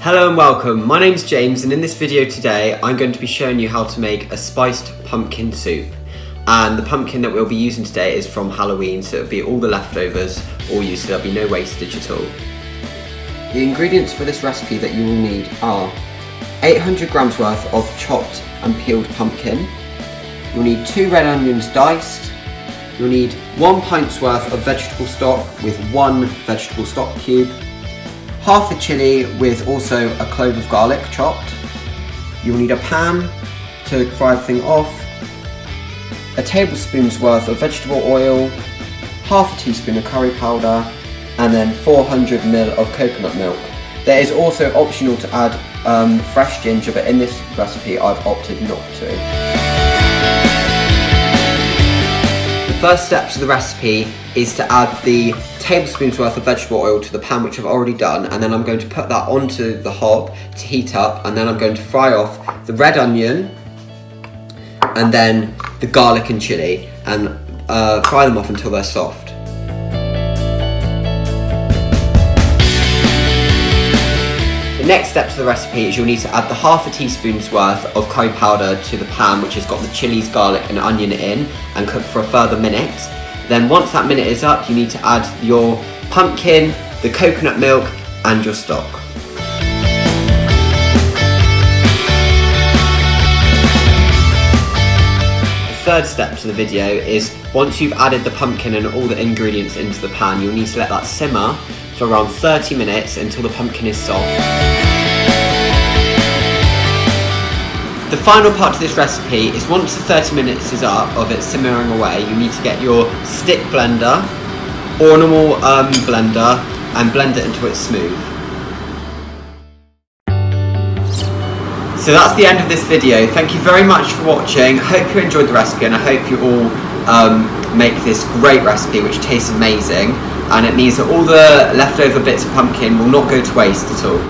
Hello and welcome, my name's James, and in this video today I'm going to be showing you how to make a spiced pumpkin soup. And the pumpkin that we'll be using today is from Halloween, so it'll be all the leftovers all used, so there'll be no wastage at all. The ingredients for this recipe that you will need are 800 grams worth of chopped and peeled pumpkin. You'll need 2 red onions diced. You'll need 1 pint's worth of vegetable stock with 1 vegetable stock cube. Half a chilli with also a clove of garlic chopped. You'll need a pan to fry everything off, a tablespoon's worth of vegetable oil, half a teaspoon of curry powder, and then 400 ml of coconut milk. There is also optional to add fresh ginger, but in this recipe I've opted not to. The first step to the recipe is to add the tablespoon's worth of vegetable oil to the pan, which I've already done, and then I'm going to put that onto the hob to heat up, and then I'm going to fry off the red onion and then the garlic and chilli, and fry them off until they're soft. The next step to the recipe is you'll need to add the half a teaspoon's worth of curry powder to the pan, which has got the chilies, garlic and onion in, and cook for a further minute. Then once that minute is up, you need to add your pumpkin, the coconut milk and your stock. The third step to the video is once you've added the pumpkin and all the ingredients into the pan, you'll need to let that simmer for around 30 minutes until the pumpkin is soft. The final part to this recipe is once the 30 minutes is up of it simmering away, you need to get your stick blender or a normal blender and blend it until it's smooth. So that's the end of this video. Thank you very much for watching. I hope you enjoyed the recipe, and I hope you all make this great recipe which tastes amazing, and it means that all the leftover bits of pumpkin will not go to waste at all.